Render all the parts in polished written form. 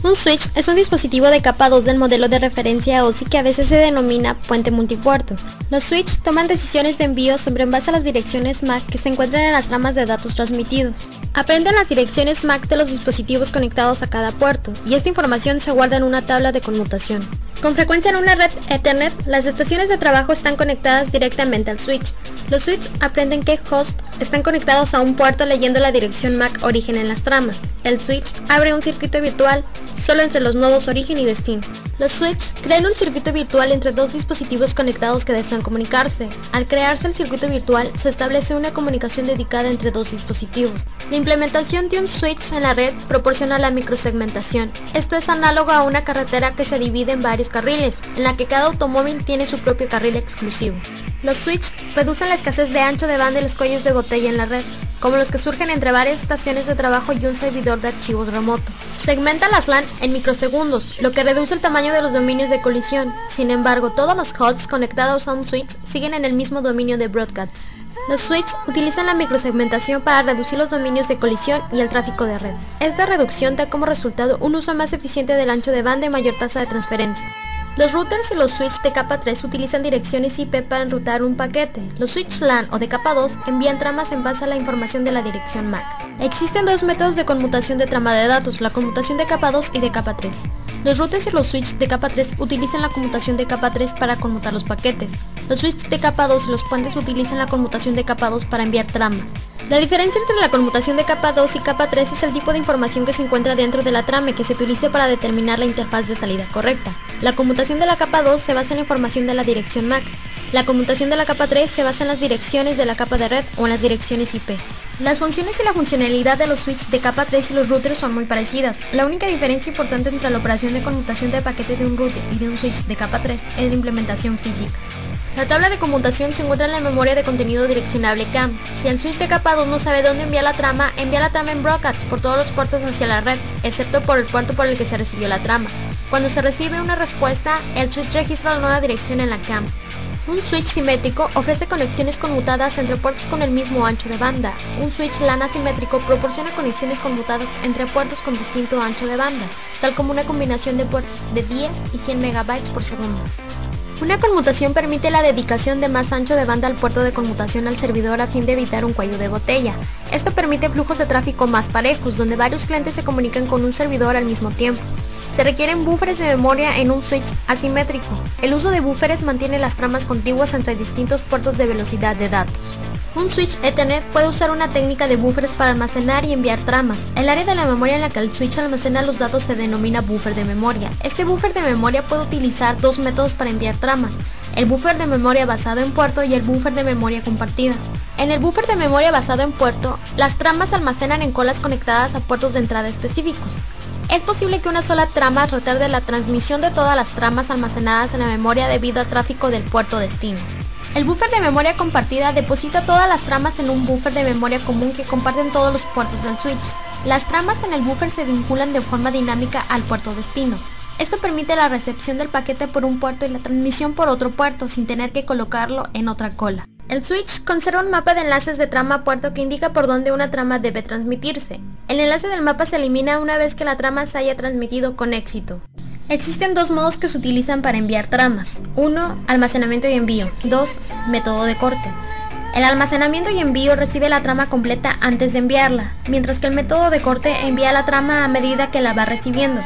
Un switch es un dispositivo de capa 2 del modelo de referencia OSI que a veces se denomina puente multipuerto. Los switches toman decisiones de envío en base a las direcciones MAC que se encuentran en las tramas de datos transmitidos. Aprenden las direcciones MAC de los dispositivos conectados a cada puerto, y esta información se guarda en una tabla de conmutación. Con frecuencia en una red Ethernet, las estaciones de trabajo están conectadas directamente al switch. Los switches aprenden que host están conectados a un puerto leyendo la dirección MAC origen en las tramas. El switch abre un circuito virtual solo entre los nodos origen y destino. Los switches crean un circuito virtual entre dos dispositivos conectados que desean comunicarse. Al crearse el circuito virtual, se establece una comunicación dedicada entre dos dispositivos. La implementación de un switch en la red proporciona la microsegmentación. Esto es análogo a una carretera que se divide en varios carriles, en la que cada automóvil tiene su propio carril exclusivo. Los switches reducen la escasez de ancho de banda y los cuellos de botella en la red, como los que surgen entre varias estaciones de trabajo y un servidor de archivos remoto. Segmenta las LAN en microsegundos, lo que reduce el tamaño de los dominios de colisión. Sin embargo, todos los hosts conectados a un switch siguen en el mismo dominio de broadcast. Los switches utilizan la microsegmentación para reducir los dominios de colisión y el tráfico de red. Esta reducción da como resultado un uso más eficiente del ancho de banda y mayor tasa de transferencia. Los routers y los switches de capa 3 utilizan direcciones IP para enrutar un paquete. Los switches LAN o de capa 2 envían tramas en base a la información de la dirección MAC. Existen dos métodos de conmutación de trama de datos, la conmutación de capa 2 y de capa 3. Los routers y los switches de capa 3 utilizan la conmutación de capa 3 para conmutar los paquetes. Los switches de capa 2 y los puentes utilizan la conmutación de capa 2 para enviar tramas. La diferencia entre la conmutación de capa 2 y capa 3 es el tipo de información que se encuentra dentro de la trama y que se utiliza para determinar la interfaz de salida correcta. La conmutación de la capa 2 se basa en la información de la dirección MAC. La conmutación de la capa 3 se basa en las direcciones de la capa de red o en las direcciones IP. Las funciones y la funcionalidad de los switches de capa 3 y los routers son muy parecidas. La única diferencia importante entre la operación de conmutación de paquete de un router y de un switch de capa 3 es la implementación física. La tabla de conmutación se encuentra en la memoria de contenido direccionable CAM. Si el switch de capa 2 no sabe dónde envía la trama en broadcast por todos los puertos hacia la red, excepto por el puerto por el que se recibió la trama. Cuando se recibe una respuesta, el switch registra la nueva dirección en la CAM. Un switch simétrico ofrece conexiones conmutadas entre puertos con el mismo ancho de banda. Un switch LAN asimétrico proporciona conexiones conmutadas entre puertos con distinto ancho de banda, tal como una combinación de puertos de 10 y 100 MB por segundo. Una conmutación permite la dedicación de más ancho de banda al puerto de conmutación al servidor a fin de evitar un cuello de botella. Esto permite flujos de tráfico más parejos, donde varios clientes se comunican con un servidor al mismo tiempo. Se requieren buffers de memoria en un switch asimétrico. El uso de buffers mantiene las tramas contiguas entre distintos puertos de velocidad de datos. Un switch Ethernet puede usar una técnica de buffers para almacenar y enviar tramas. El área de la memoria en la que el switch almacena los datos se denomina buffer de memoria. Este buffer de memoria puede utilizar dos métodos para enviar tramas: el buffer de memoria basado en puerto y el buffer de memoria compartida. En el buffer de memoria basado en puerto, las tramas se almacenan en colas conectadas a puertos de entrada específicos. Es posible que una sola trama retarde la transmisión de todas las tramas almacenadas en la memoria debido al tráfico del puerto destino. El buffer de memoria compartida deposita todas las tramas en un buffer de memoria común que comparten todos los puertos del switch. Las tramas en el buffer se vinculan de forma dinámica al puerto destino. Esto permite la recepción del paquete por un puerto y la transmisión por otro puerto sin tener que colocarlo en otra cola. El switch conserva un mapa de enlaces de trama a puerto que indica por dónde una trama debe transmitirse. El enlace del mapa se elimina una vez que la trama se haya transmitido con éxito. Existen dos modos que se utilizan para enviar tramas. 1. Almacenamiento y envío. 2. Método de corte. El almacenamiento y envío recibe la trama completa antes de enviarla, mientras que el método de corte envía la trama a medida que la va recibiendo,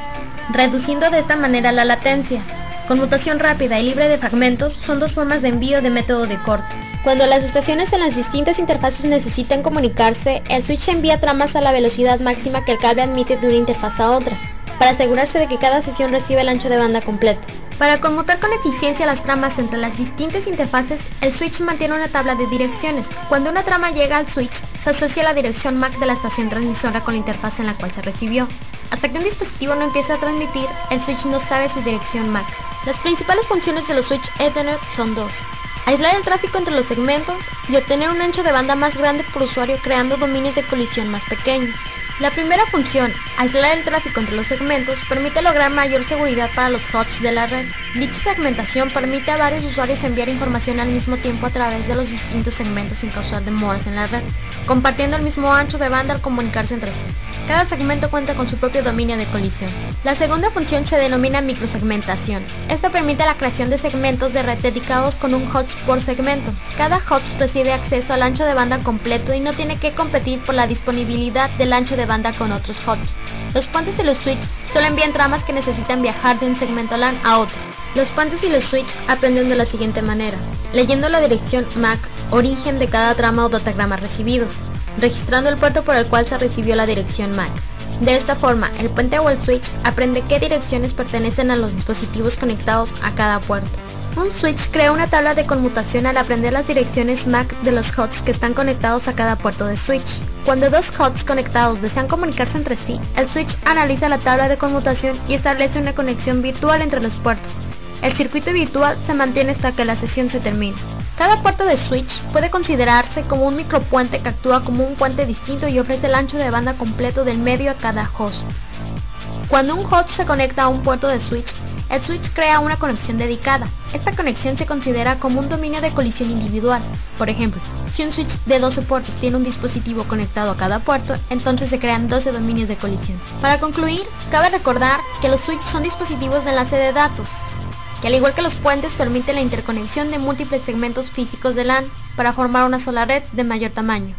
reduciendo de esta manera la latencia. Conmutación rápida y libre de fragmentos son dos formas de envío de método de corte. Cuando las estaciones en las distintas interfaces necesitan comunicarse, el switch envía tramas a la velocidad máxima que el cable admite de una interfaz a otra, para asegurarse de que cada sesión reciba el ancho de banda completo. Para conmutar con eficiencia las tramas entre las distintas interfaces, el switch mantiene una tabla de direcciones. Cuando una trama llega al switch, se asocia la dirección MAC de la estación transmisora con la interfaz en la cual se recibió. Hasta que un dispositivo no empiece a transmitir, el switch no sabe su dirección MAC. Las principales funciones de los switch Ethernet son dos: aislar el tráfico entre los segmentos y obtener un ancho de banda más grande por usuario creando dominios de colisión más pequeños. La primera función, Aislar el tráfico entre los segmentos permite lograr mayor seguridad para los hosts de la red. Dicha segmentación permite a varios usuarios enviar información al mismo tiempo a través de los distintos segmentos sin causar demoras en la red, compartiendo el mismo ancho de banda al comunicarse entre sí. Cada segmento cuenta con su propio dominio de colisión. La segunda función se denomina microsegmentación. Esta permite la creación de segmentos de red dedicados con un host por segmento. Cada host recibe acceso al ancho de banda completo y no tiene que competir por la disponibilidad del ancho de banda con otros hosts. Los puentes y los switches solo envían tramas que necesitan viajar de un segmento LAN a otro. Los puentes y los switches aprenden de la siguiente manera: leyendo la dirección MAC, origen de cada trama o datagrama recibidos, registrando el puerto por el cual se recibió la dirección MAC. De esta forma, el puente o el switch aprende qué direcciones pertenecen a los dispositivos conectados a cada puerto. Un switch crea una tabla de conmutación al aprender las direcciones MAC de los hosts que están conectados a cada puerto de switch. Cuando dos hosts conectados desean comunicarse entre sí, el switch analiza la tabla de conmutación y establece una conexión virtual entre los puertos. El circuito virtual se mantiene hasta que la sesión se termine. Cada puerto de switch puede considerarse como un micropuente que actúa como un puente distinto y ofrece el ancho de banda completo del medio a cada host. Cuando un host se conecta a un puerto de switch, el switch crea una conexión dedicada. Esta conexión se considera como un dominio de colisión individual. Por ejemplo, si un switch de 12 puertos tiene un dispositivo conectado a cada puerto, entonces se crean 12 dominios de colisión. Para concluir, cabe recordar que los switches son dispositivos de enlace de datos, que al igual que los puentes permiten la interconexión de múltiples segmentos físicos de LAN para formar una sola red de mayor tamaño.